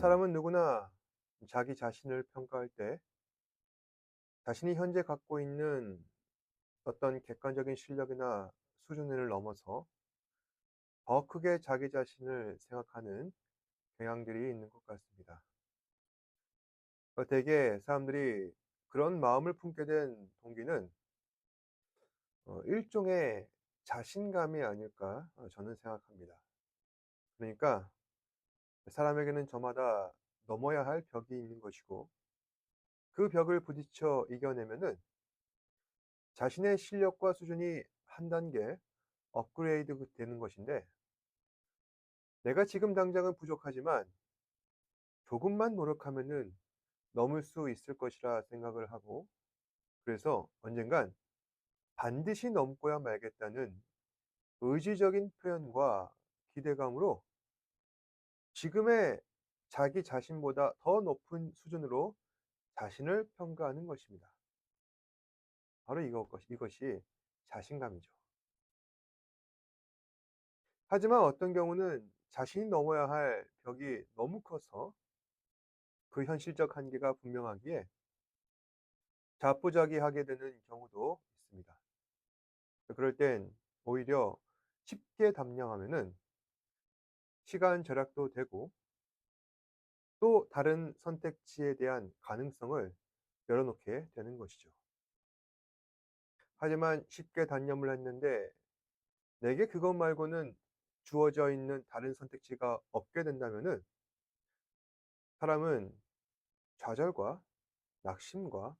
사람은 누구나 자기 자신을 평가할 때 자신이 현재 갖고 있는 어떤 객관적인 실력이나 수준을 넘어서 더 크게 자기 자신을 생각하는 경향들이 있는 것 같습니다. 대개 사람들이 그런 마음을 품게 된 동기는 일종의 자신감이 아닐까 저는 생각합니다. 그러니까 사람에게는 저마다 넘어야 할 벽이 있는 것이고 그 벽을 부딪혀 이겨내면은 자신의 실력과 수준이 한 단계 업그레이드 되는 것인데, 내가 지금 당장은 부족하지만 조금만 노력하면은 넘을 수 있을 것이라 생각을 하고, 그래서 언젠간 반드시 넘고야 말겠다는 의지적인 표현과 기대감으로 지금의 자기 자신보다 더 높은 수준으로 자신을 평가하는 것입니다. 바로 이것이 자신감이죠. 하지만 어떤 경우는 자신이 넘어야 할 벽이 너무 커서 그 현실적 한계가 분명하기에 자포자기하게 되는 경우도 있습니다. 그럴 땐 오히려 쉽게 담량하면은 시간 절약도 되고 또 다른 선택지에 대한 가능성을 열어놓게 되는 것이죠. 하지만 쉽게 단념을 했는데 내게 그것 말고는 주어져 있는 다른 선택지가 없게 된다면은 사람은 좌절과 낙심과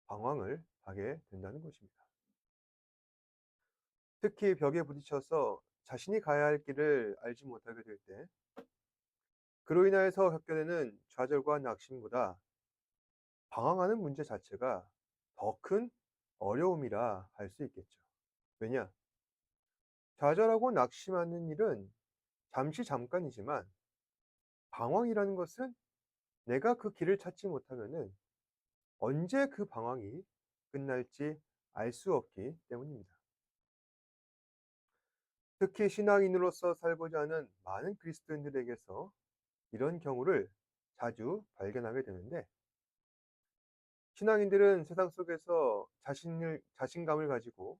방황을 하게 된다는 것입니다. 특히 벽에 부딪혀서 자신이 가야 할 길을 알지 못하게 될 때, 그로 인하여서 겪게 되는 좌절과 낙심보다 방황하는 문제 자체가 더 큰 어려움이라 할 수 있겠죠. 왜냐? 좌절하고 낙심하는 일은 잠시 잠깐이지만 방황이라는 것은 내가 그 길을 찾지 못하면은 언제 그 방황이 끝날지 알 수 없기 때문입니다. 특히 신앙인으로서 살고자 하는 많은 그리스도인들에게서 이런 경우를 자주 발견하게 되는데, 신앙인들은 세상 속에서 자신감을 가지고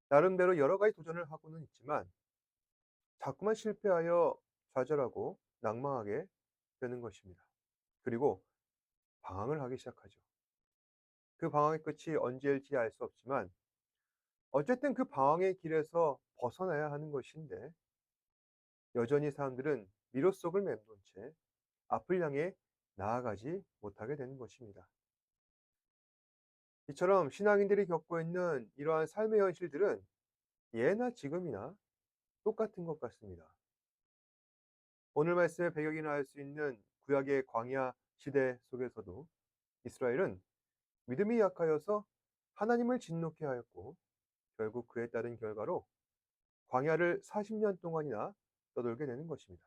나름대로 여러 가지 도전을 하고는 있지만 자꾸만 실패하여 좌절하고 낙망하게 되는 것입니다. 그리고 방황을 하기 시작하죠. 그 방황의 끝이 언제일지 알 수 없지만 어쨌든 그 방황의 길에서 벗어나야 하는 것인데, 여전히 사람들은 미로 속을 맴돈 채 앞을 향해 나아가지 못하게 되는 것입니다. 이처럼 신앙인들이 겪고 있는 이러한 삶의 현실들은 예나 지금이나 똑같은 것 같습니다. 오늘 말씀의 배경이라 할 수 있는 구약의 광야 시대 속에서도 이스라엘은 믿음이 약하여서 하나님을 진노케 하였고 결국 그에 따른 결과로 광야를 40년 동안이나 떠돌게 되는 것입니다.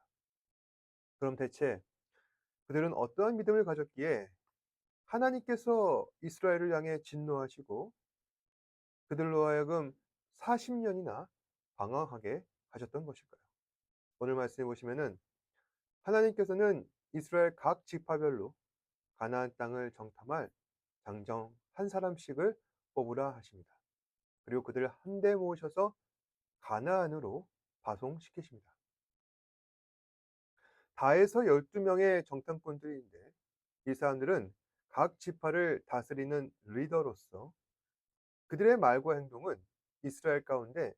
그럼 대체 그들은 어떠한 믿음을 가졌기에 하나님께서 이스라엘을 향해 진노하시고 그들로 하여금 40년이나 방황하게 하셨던 것일까요? 오늘 말씀해 보시면은 하나님께서는 이스라엘 각 지파별로 가나안 땅을 정탐할 장정 한 사람씩을 뽑으라 하십니다. 그리고 그들을 한데 모으셔서 가나안으로 파송시키십니다. 다에서 12명의 정탐꾼들인데 이 사람들은 각 지파를 다스리는 리더로서 그들의 말과 행동은 이스라엘 가운데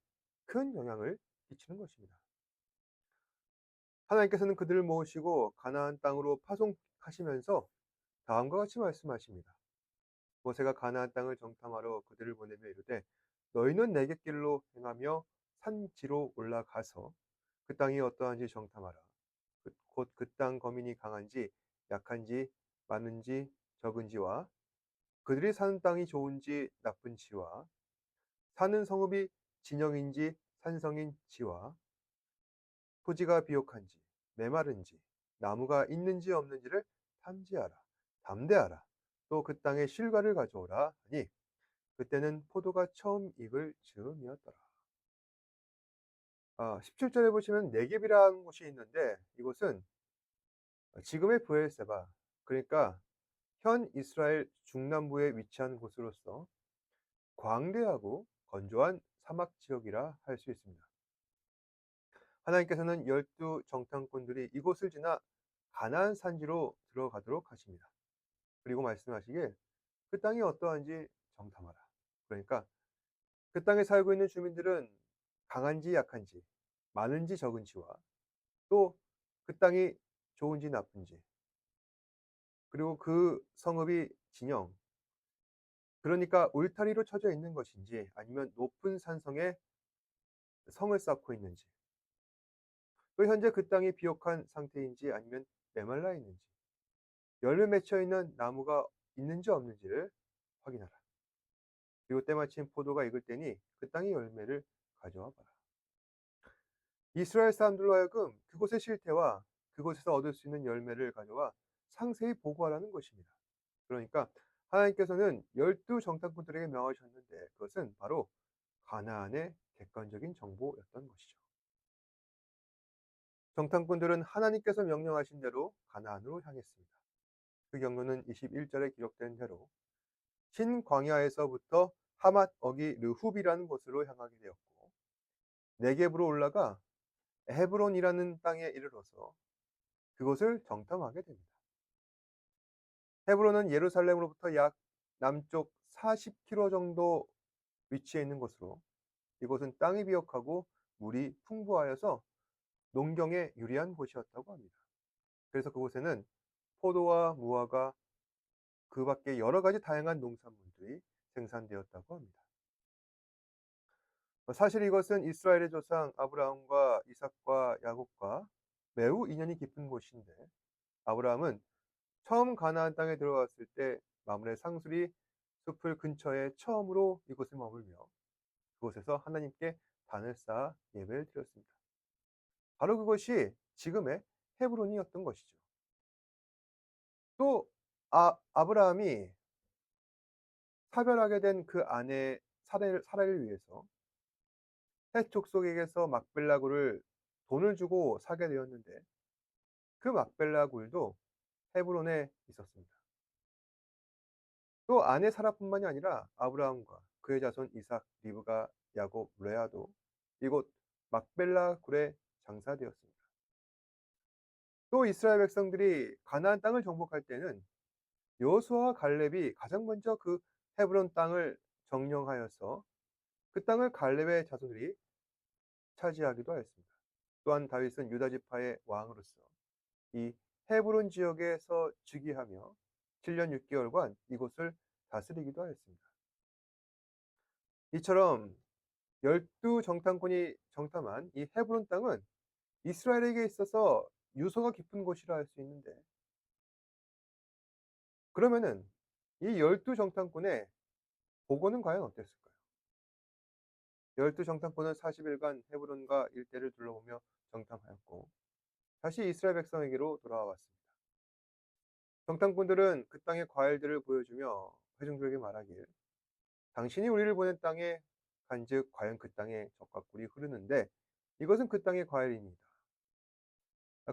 큰 영향을 끼치는 것입니다. 하나님께서는 그들을 모으시고 가나안 땅으로 파송하시면서 다음과 같이 말씀하십니다. 모세가 가나안 땅을 정탐하러 그들을 보내며 이르되 너희는 내게 길로 행하며 산지로 올라가서 그 땅이 어떠한지 정탐하라. 곧 그 땅 거민이 강한지 약한지 많은지 적은지와 그들이 사는 땅이 좋은지 나쁜지와 사는 성읍이 진영인지 산성인지와 토지가 비옥한지 메마른지 나무가 있는지 없는지를 탐지하라. 담대하라. 또 그 땅의 실과를 가져오라 하니 그때는 포도가 처음 익을 즈음이었더라. 17절에 보시면 네겝이라는 곳이 있는데 이곳은 지금의 브엘세바, 그러니까 현 이스라엘 중남부에 위치한 곳으로서 광대하고 건조한 사막 지역이라 할 수 있습니다. 하나님께서는 12정탐꾼들이 이곳을 지나 가나안 산지로 들어가도록 하십니다. 그리고 말씀하시길 그 땅이 어떠한지 정탐하라. 그러니까 그 땅에 살고 있는 주민들은 강한지 약한지, 많은지 적은지와 또 그 땅이 좋은지 나쁜지, 그리고 그 성읍이 진영, 그러니까 울타리로 쳐져 있는 것인지 아니면 높은 산성에 성을 쌓고 있는지, 또 현재 그 땅이 비옥한 상태인지 아니면 메말라 있는지, 열매 맺혀 있는 나무가 있는지 없는지를 확인하라. 그리고 때마침 포도가 익을 때니 그 땅의 열매를 가져와 봐라. 이스라엘 사람들로 하여금 그곳의 실태와 그곳에서 얻을 수 있는 열매를 가져와 상세히 보고하라는 것입니다. 그러니까 하나님께서는 12정탐꾼들에게 명하셨는데 그것은 바로 가나안의 객관적인 정보였던 것이죠. 정탐꾼들은 하나님께서 명령하신 대로 가나안으로 향했습니다. 그 경로는 21절에 기록된 대로 신광야에서부터 하맛 어기 르훅이라는 곳으로 향하게 되었고, 네겝으로 올라가 헤브론이라는 땅에 이르러서 그곳을 정탐하게 됩니다. 헤브론은 예루살렘으로부터 약 남쪽 40km 정도 위치해 있는 곳으로, 이곳은 땅이 비옥하고 물이 풍부하여서 농경에 유리한 곳이었다고 합니다. 그래서 그곳에는 포도와 무화과, 그 밖에 여러 가지 다양한 농산물들이 생산되었다고 합니다. 사실 이것은 이스라엘의 조상 아브라함과 이삭과 야곱과 매우 인연이 깊은 곳인데, 아브라함은 처음 가나안 땅에 들어갔을 때 마므레 상수리 숲을 근처에 처음으로 이곳을 머물며 그곳에서 하나님께 단을 쌓아 예배를 드렸습니다. 바로 그것이 지금의 헤브론이었던 것이죠. 또 아브라함이 사별하게 된 그 아내 사라를 위해서 헷 족속에게서 막벨라 굴을 돈을 주고 사게 되었는데, 그 막벨라 굴도 헤브론에 있었습니다. 또 아내 사라뿐만이 아니라 아브라함과 그의 자손 이삭, 리브가, 야곱, 레아도 이곳 막벨라 굴에 장사되었습니다. 또 이스라엘 백성들이 가나안 땅을 정복할 때는 여호수아와 갈렙이 가장 먼저 그 헤브론 땅을 점령하여서 그 땅을 갈렙의 자손들이 차지하기도 하였습니다. 또한 다윗은 유다 지파의 왕으로서 이 헤브론 지역에서 즉위하며 7년 6개월간 이곳을 다스리기도 하였습니다. 이처럼 12정탐꾼이 정탐한 이 헤브론 땅은 이스라엘에게 있어서 유서가 깊은 곳이라 할 수 있는데, 그러면은 이 12정탐꾼의 보고는 과연 어땠을까요? 12정탐꾼은 40일간 헤브론과 일대를 둘러보며 정탐하였고 다시 이스라엘 백성에게로 돌아와 왔습니다. 정탐꾼들은 그 땅의 과일들을 보여주며 회중들에게 말하길, 당신이 우리를 보낸 땅에 간즉 과연 그 땅에 젖과 꿀이 흐르는데 이것은 그 땅의 과일입니다.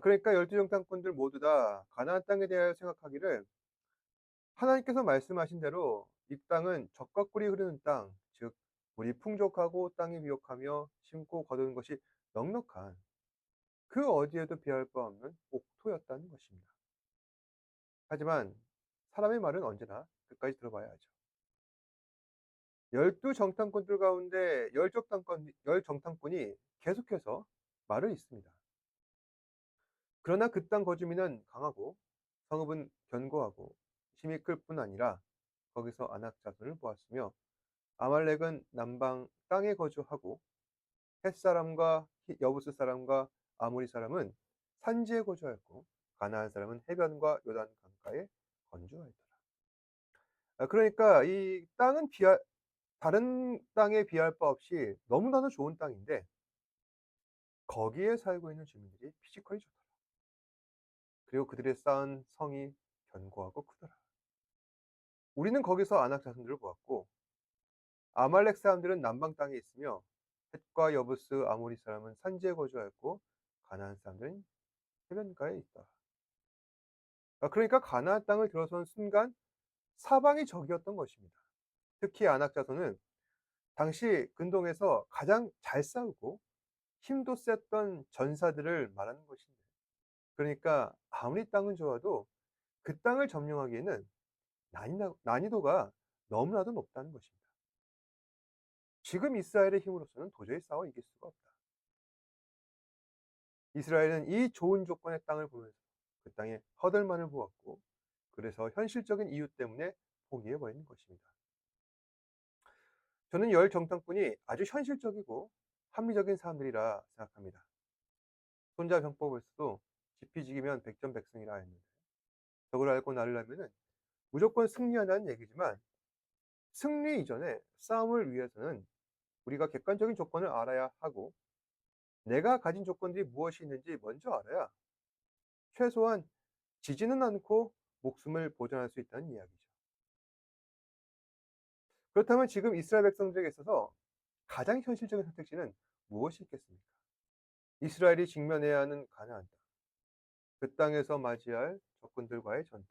그러니까 12정탐꾼들 모두 다 가나안 땅에 대하여 생각하기를, 하나님께서 말씀하신 대로 이 땅은 젖과 꿀이 흐르는 땅, 즉 물이 풍족하고 땅이 비옥하며 심고 거두는 것이 넉넉한 그 어디에도 비할 바 없는 옥토였다는 것입니다. 하지만 사람의 말은 언제나 끝까지 들어봐야 하죠. 12정탐꾼들 가운데 10정탐꾼이 계속해서 말을 잇습니다. 그러나 그 땅 거주민은 강하고 성읍은 견고하고 힘이 클 뿐 아니라 거기서 아낙 자손을 보았으며, 아말렉은 남방 땅에 거주하고 햇사람과 여부스 사람과 아모리 사람은 산지에 거주하였고 가나안 사람은 해변과 요단 강가에 건조하였더라. 그러니까 이 땅은 다른 땅에 비할 바 없이 너무나도 좋은 땅인데 거기에 살고 있는 주민들이 피지컬이 좋더라. 그리고 그들의 쌓은 성이 견고하고 크더라. 우리는 거기서 아낙 자손들을 보았고 아말렉 사람들은 남방 땅에 있으며 헷과 여부스 아모리 사람은 산지에 거주하였고 가나안 사람들은 해변가에 있다. 그러니까 가나안 땅을 들어선 순간 사방이 적이었던 것입니다. 특히 안악 자손은 당시 근동에서 가장 잘 싸우고 힘도 셌던 전사들을 말하는 것인데, 그러니까 아무리 땅은 좋아도 그 땅을 점령하기에는 난이도가 너무나도 높다는 것입니다. 지금 이스라엘의 힘으로서는 도저히 싸워 이길 수가 없다. 이스라엘은 이 좋은 조건의 땅을 보면서 그 땅에 허들만을 보았고, 그래서 현실적인 이유 때문에 포기해버리는 것입니다. 저는 열 정탐꾼이 아주 현실적이고 합리적인 사람들이라 생각합니다. 손자병법에서도 지피지기면 백전백승이라 했는데, 적을 알고 나를 알면은 무조건 승리한다는 얘기지만, 승리 이전에 싸움을 위해서는 우리가 객관적인 조건을 알아야 하고, 내가 가진 조건들이 무엇이 있는지 먼저 알아야 최소한 지지는 않고 목숨을 보존할 수 있다는 이야기죠. 그렇다면 지금 이스라엘 백성들에게 있어서 가장 현실적인 선택지는 무엇이 있겠습니까? 이스라엘이 직면해야 하는 가나안 땅, 그 땅에서 맞이할 적군들과의 전투,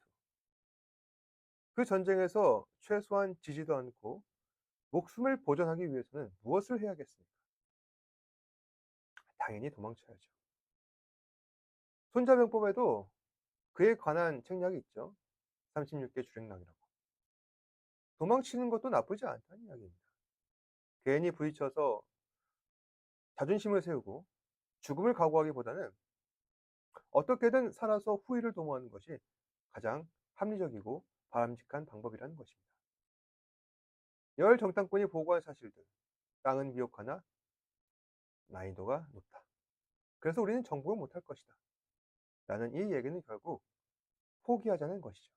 그 전쟁에서 최소한 지지도 않고 목숨을 보존하기 위해서는 무엇을 해야겠습니까? 당연히 도망쳐야죠. 손자병법에도 그에 관한 책략이 있죠. 36개 주랭랑이라고. 도망치는 것도 나쁘지 않다는 이야기입니다. 괜히 부딪혀서 자존심을 세우고 죽음을 각오하기보다는 어떻게든 살아서 후위를 도모하는 것이 가장 합리적이고 바람직한 방법이라는 것입니다. 열 정탐꾼이 보고한 사실들, 땅은 미혹하나 난이도가 높다. 그래서 우리는 정복을 못할 것이다. 라는 이 얘기는 결국 포기하자는 것이죠.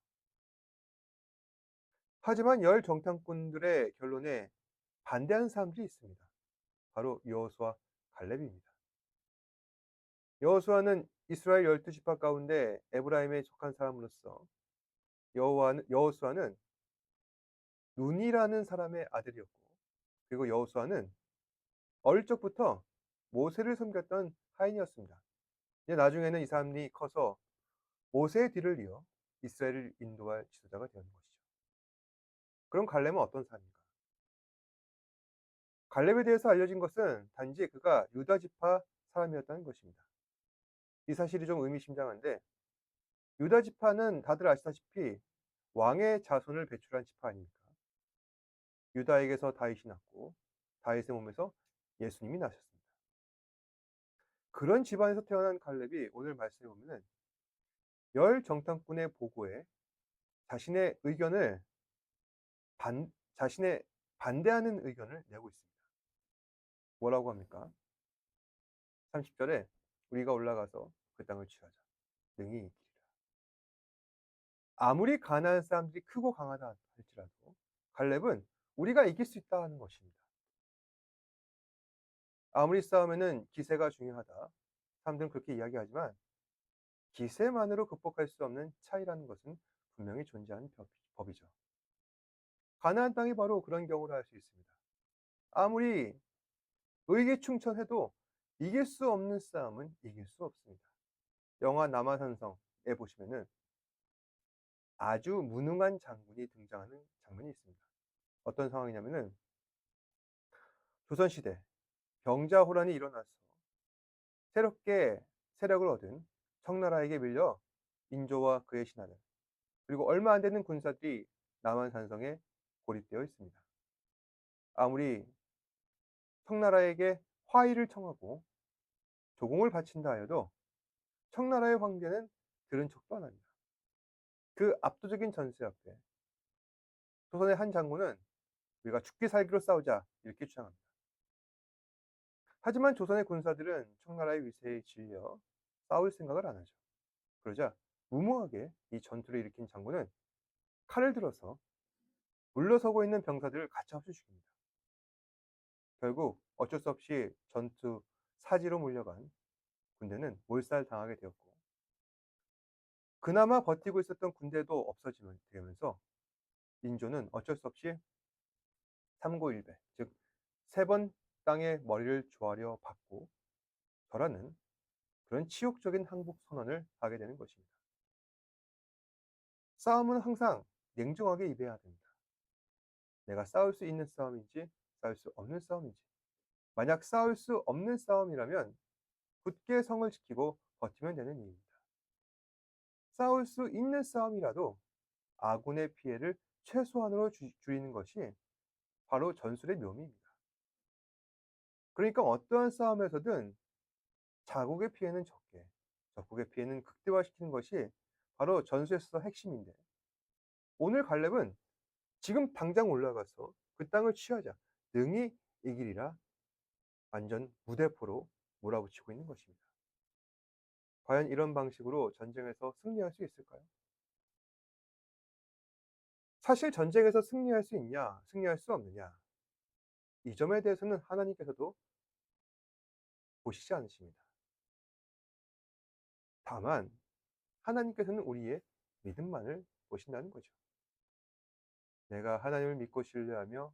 하지만 열 정탐꾼들의 결론에 반대하는 사람들이 있습니다. 바로 여호수아, 갈렙입니다. 여호수아는 이스라엘 12지파 가운데 에브라임에 속한 사람으로서 여호수아는 눈이라는 사람의 아들이었고, 그리고 여호수아는 어릴 적부터 모세를 섬겼던 하인이었습니다. 이제 나중에는 이 사람이 커서 모세의 뒤를 이어 이스라엘을 인도할 지도자가 되는 것이죠. 그럼 갈렙은 어떤 사람인가? 갈렙에 대해서 알려진 것은 단지 그가 유다 지파 사람이었다는 것입니다. 이 사실이 좀 의미심장한데, 유다 지파는 다들 아시다시피 왕의 자손을 배출한 지파 아닙니까? 유다에게서 다윗이 났고, 다윗의 몸에서 예수님이 나셨습니다. 그런 집안에서 태어난 갈렙이 오늘 말씀해 보면은 열 정탐꾼의 보고에 자신의 의견을 자신의 반대하는 의견을 내고 있습니다. 뭐라고 합니까? 30절에 우리가 올라가서 그 땅을 취하자. 능히 이기리라. 아무리 가나안 사람들이 크고 강하다 할지라도 갈렙은 우리가 이길 수 있다 하는 것입니다. 아무리 싸우면은 기세가 중요하다. 사람들은 그렇게 이야기하지만 기세만으로 극복할 수 없는 차이라는 것은 분명히 존재하는 법이죠. 가나안 땅이 바로 그런 경우를 알 수 있습니다. 아무리 의기충천해도 이길 수 없는 싸움은 이길 수 없습니다. 영화 남아산성에 보시면은 아주 무능한 장군이 등장하는 장면이 있습니다. 어떤 상황이냐면은 조선시대 병자호란이 일어나서 새롭게 세력을 얻은 청나라에게 밀려 인조와 그의 신하들, 그리고 얼마 안 되는 군사들이 남한산성에 고립되어 있습니다. 아무리 청나라에게 화의를 청하고 조공을 바친다 하여도 청나라의 황제는 들은 척도 안 합니다. 그 압도적인 전세 앞에 조선의 한 장군은 우리가 죽기 살기로 싸우자 이렇게 주장합니다. 하지만 조선의 군사들은 청나라의 위세에 질려 싸울 생각을 안 하죠. 그러자 무모하게 이 전투를 일으킨 장군은 칼을 들어서 물러서고 있는 병사들을 가차없이 죽입니다. 결국 어쩔 수 없이 전투 사지로 몰려간 군대는 몰살당하게 되었고, 그나마 버티고 있었던 군대도 없어지면서 인조는 어쩔 수 없이 삼고일배, 즉 세 번 땅에 머리를 조아려 박고 절하는 그런 치욕적인 항복 선언을 하게 되는 것입니다. 싸움은 항상 냉정하게 임해야 됩니다. 내가 싸울 수 있는 싸움인지 싸울 수 없는 싸움인지. 만약 싸울 수 없는 싸움이라면 굳게 성을 지키고 버티면 되는 일입니다. 싸울 수 있는 싸움이라도 아군의 피해를 최소한으로 줄이는 것이 바로 전술의 묘미입니다. 그러니까 어떠한 싸움에서든 자국의 피해는 적게, 적국의 피해는 극대화시키는 것이 바로 전술에 있어서 핵심인데, 오늘 갈렙은 지금 당장 올라가서 그 땅을 취하자, 능히 이기리라 완전 무대포로 몰아붙이고 있는 것입니다. 과연 이런 방식으로 전쟁에서 승리할 수 있을까요? 사실 전쟁에서 승리할 수 있냐, 승리할 수 없느냐, 이 점에 대해서는 하나님께서도 보시지 않으십니다. 다만 하나님께서는 우리의 믿음만을 보신다는 거죠. 내가 하나님을 믿고 신뢰하며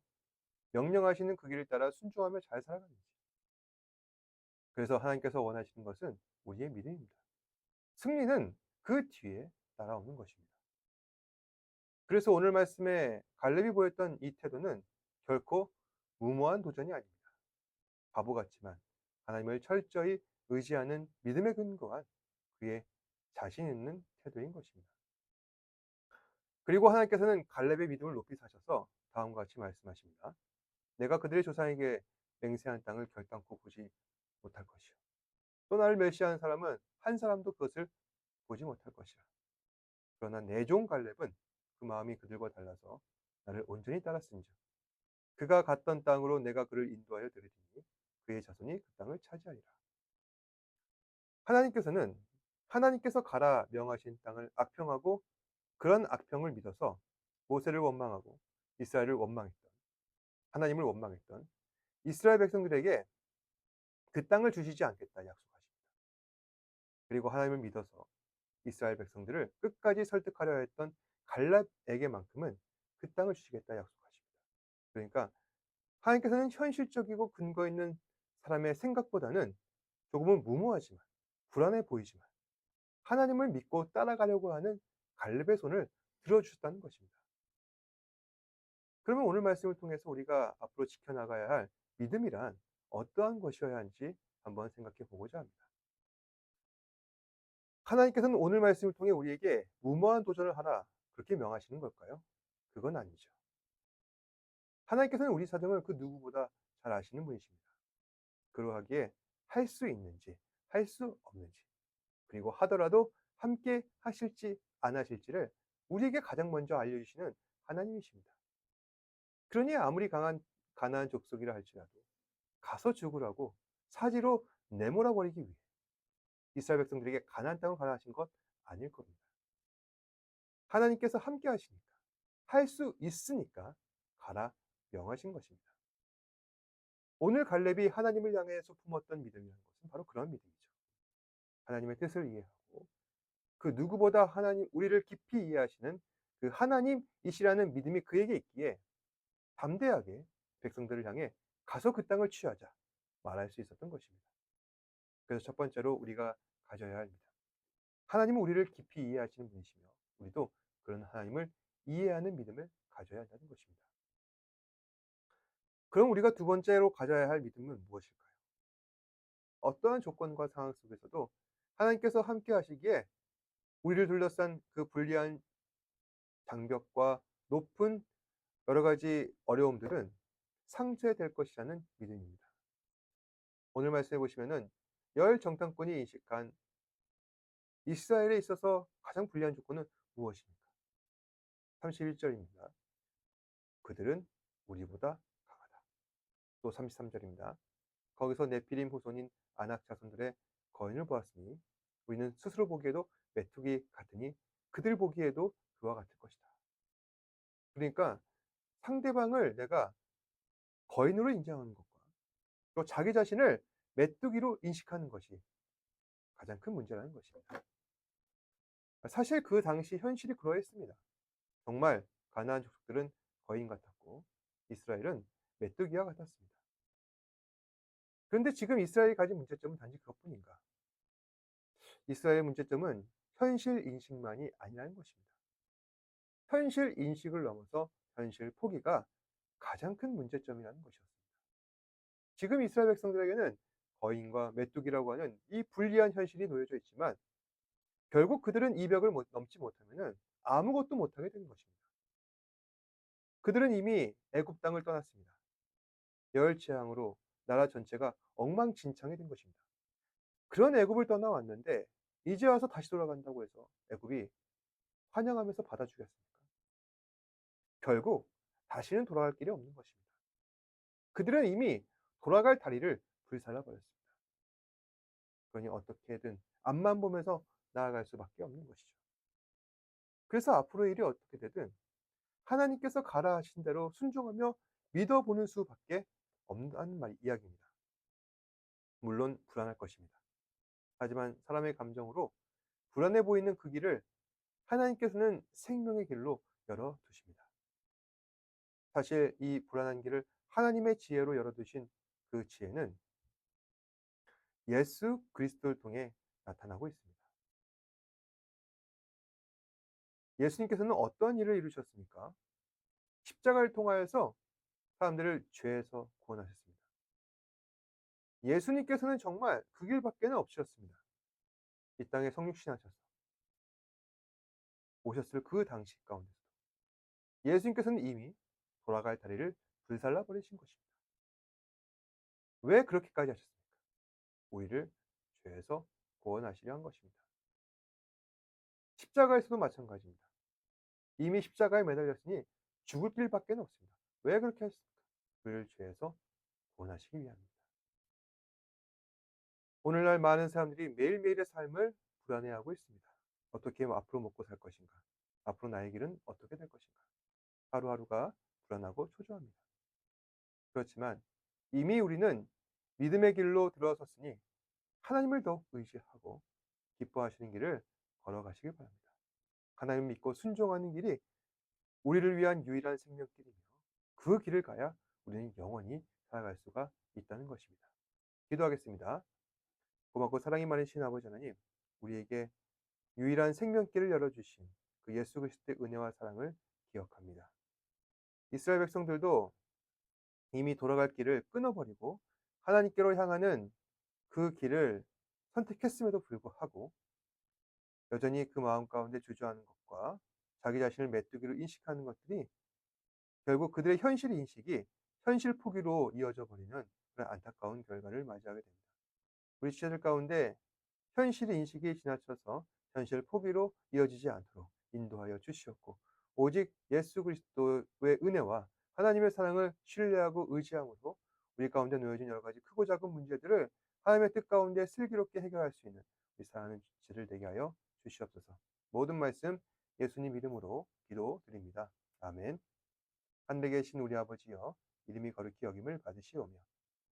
명령하시는 그 길을 따라 순종하며 잘 살아가는지. 그래서 하나님께서 원하시는 것은 우리의 믿음입니다. 승리는 그 뒤에 따라오는 것입니다. 그래서 오늘 말씀에 갈렙이 보였던 이 태도는 결코 무모한 도전이 아닙니다. 바보 같지만 하나님을 철저히 의지하는 믿음에 근거한 그의 자신 있는 태도인 것입니다. 그리고 하나님께서는 갈렙의 믿음을 높이 사셔서 다음과 같이 말씀하십니다. 내가 그들의 조상에게 맹세한 땅을 결단코 보지 못할 것이요. 또 나를 멸시하는 사람은 한 사람도 그것을 보지 못할 것이라. 그러나 내 종 갈렙은 그 마음이 그들과 달라서 나를 온전히 따랐은즉 그가 갔던 땅으로 내가 그를 인도하여 드리리니 그의 자손이 그 땅을 차지하리라. 하나님께서는 하나님께서 가라 명하신 땅을 악평하고 그런 악평을 믿어서 모세를 원망하고 이스라엘을 원망했던, 하나님을 원망했던 이스라엘 백성들에게 그 땅을 주시지 않겠다 약속하십니다. 그리고 하나님을 믿어서 이스라엘 백성들을 끝까지 설득하려 했던 갈렙에게만큼은 그 땅을 주시겠다 약속하십니다. 그러니까 하나님께서는 현실적이고 근거 있는 사람의 생각보다는 조금은 무모하지만 불안해 보이지만 하나님을 믿고 따라가려고 하는 갈렙의 손을 들어주셨다는 것입니다. 그러면 오늘 말씀을 통해서 우리가 앞으로 지켜나가야 할 믿음이란 어떠한 것이어야 하는지 한번 생각해 보고자 합니다. 하나님께서는 오늘 말씀을 통해 우리에게 무모한 도전을 하라 그렇게 명하시는 걸까요? 그건 아니죠. 하나님께서는 우리 사정을 그 누구보다 잘 아시는 분이십니다. 그러하기에 할 수 있는지 할 수 없는지, 그리고 하더라도 함께 하실지 안 하실지를 우리에게 가장 먼저 알려주시는 하나님이십니다. 그러니 아무리 가난한 족속이라 할지라도 가서 죽으라고 사지로 내몰아 버리기 위해 이스라엘 백성들에게 가나안 땅을 가라 하신 것 아닐 겁니다. 하나님께서 함께 하시니까, 할 수 있으니까 가라 명하신 것입니다. 오늘 갈렙이 하나님을 향해서 품었던 믿음이라는 것은 바로 그런 믿음이죠. 하나님의 뜻을 이해하고 그 누구보다 하나님, 우리를 깊이 이해하시는 그 하나님이시라는 믿음이 그에게 있기에 담대하게 백성들을 향해 가서 그 땅을 취하자 말할 수 있었던 것입니다. 그래서 첫 번째로 우리가 가져야 할 믿음. 하나님은 우리를 깊이 이해하시는 분이시며 우리도 그런 하나님을 이해하는 믿음을 가져야 한다는 것입니다. 그럼 우리가 두 번째로 가져야 할 믿음은 무엇일까요? 어떠한 조건과 상황 속에서도 하나님께서 함께 하시기에 우리를 둘러싼 그 불리한 장벽과 높은 여러 가지 어려움들은 상쇄될 것이라는 믿음입니다. 오늘 말씀해 보시면은 열 정탐꾼이 인식한 이스라엘에 있어서 가장 불리한 조건은 무엇입니까? 31절입니다. 그들은 우리보다 강하다. 또 33절입니다. 거기서 네피림 후손인 아낙 자손들의 거인을 보았으니 우리는 스스로 보기에도 메뚜기 같으니 그들 보기에도 그와 같을 것이다. 그러니까 상대방을 내가 거인으로 인정하는 것과 또 자기 자신을 메뚜기로 인식하는 것이 가장 큰 문제라는 것입니다. 사실 그 당시 현실이 그러했습니다. 정말 가나안 족속들은 거인 같았고 이스라엘은 메뚜기와 같았습니다. 그런데 지금 이스라엘이 가진 문제점은 단지 그것뿐인가? 이스라엘의 문제점은 현실 인식만이 아니라는 것입니다. 현실 인식을 넘어서 현실 포기가 가장 큰 문제점이라는 것이었습니다. 지금 이스라엘 백성들에게는 거인과 메뚜기라고 하는 이 불리한 현실이 놓여져 있지만 결국 그들은 이 벽을 넘지 못하면 아무것도 못하게 되는 것입니다. 그들은 이미 애굽 땅을 떠났습니다. 열재앙으로 나라 전체가 엉망진창이 된 것입니다. 그런 애굽을 떠나왔는데 이제 와서 다시 돌아간다고 해서 애굽이 환영하면서 받아주겠습니까? 결국 다시는 돌아갈 길이 없는 것입니다. 그들은 이미 돌아갈 다리를 불살라 버렸습니다. 그러니 어떻게든 앞만 보면서 나아갈 수밖에 없는 것이죠. 그래서 앞으로의 일이 어떻게 되든 하나님께서 가라 하신 대로 순종하며 믿어보는 수밖에 없다는 이야기입니다. 물론 불안할 것입니다. 하지만 사람의 감정으로 불안해 보이는 그 길을 하나님께서는 생명의 길로 열어두십니다. 사실 이 불안한 길을 하나님의 지혜로 열어두신 그 지혜는 예수 그리스도를 통해 나타나고 있습니다. 예수님께서는 어떠한 일을 이루셨습니까? 십자가를 통하여서 사람들을 죄에서 구원하셨습니다. 예수님께서는 정말 그 길밖에는 없으셨습니다. 이 땅에 성육신하셔서 오셨을 그 당시 가운데서도 예수님께서는 이미 돌아갈 다리를 불살라 버리신 것입니다. 왜 그렇게까지 하셨습니까? 우리를 죄에서 구원하시려 한 것입니다. 십자가에서도 마찬가지입니다. 이미 십자가에 매달렸으니 죽을 길밖에 없습니다. 왜 그렇게 하셨습니까? 우리를 죄에서 구원하시기 위함입니다. 오늘날 많은 사람들이 매일매일의 삶을 불안해하고 있습니다. 어떻게 앞으로 먹고 살 것인가? 앞으로 나의 길은 어떻게 될 것인가? 하루하루가 불안하고 초조합니다. 그렇지만 이미 우리는 믿음의 길로 들어섰으니 하나님을 더욱 의지하고 기뻐하시는 길을 걸어가시길 바랍니다. 하나님을 믿고 순종하는 길이 우리를 위한 유일한 생명길이며 그 길을 가야 우리는 영원히 살아갈 수가 있다는 것입니다. 기도하겠습니다. 고맙고 사랑이 많으신 아버지 하나님, 우리에게 유일한 생명길을 열어주신 그 예수 그리스도의 은혜와 사랑을 기억합니다. 이스라엘 백성들도 이미 돌아갈 길을 끊어버리고 하나님께로 향하는 그 길을 선택했음에도 불구하고 여전히 그 마음 가운데 주저하는 것과 자기 자신을 메뚜기로 인식하는 것들이 결국 그들의 현실 인식이 현실 포기로 이어져 버리는 그런 안타까운 결과를 맞이하게 됩니다. 우리 지체들 가운데 현실 인식이 지나쳐서 현실 포기로 이어지지 않도록 인도하여 주시옵고 오직 예수 그리스도의 은혜와 하나님의 사랑을 신뢰하고 의지함으로 우리 가운데 놓여진 여러 가지 크고 작은 문제들을 하나님의 뜻 가운데 슬기롭게 해결할 수 있는 우리 사랑하는 지체들 되게 하여 주시옵소서. 모든 말씀 예수님 이름으로 기도드립니다. 아멘. 하늘에 계신 우리 아버지여, 이름이 거룩히 여김을 받으시오며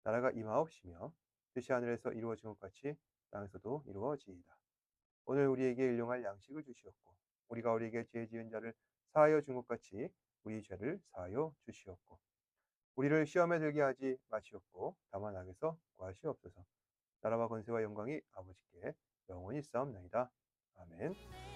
나라가 임하옵시며 뜻이 하늘에서 이루어진 것 같이 땅에서도 이루어지이다. 오늘 우리에게 일용할 양식을 주시옵고 우리가 우리에게 죄 지은 자를 사하여 준 것 같이 우리 죄를 사하여 주시옵고 우리를 시험에 들게 하지 마시옵고 다만 악에서 구하시옵소서. 나라와 권세와 영광이 아버지께 영원히 있사옵나이다. 아멘.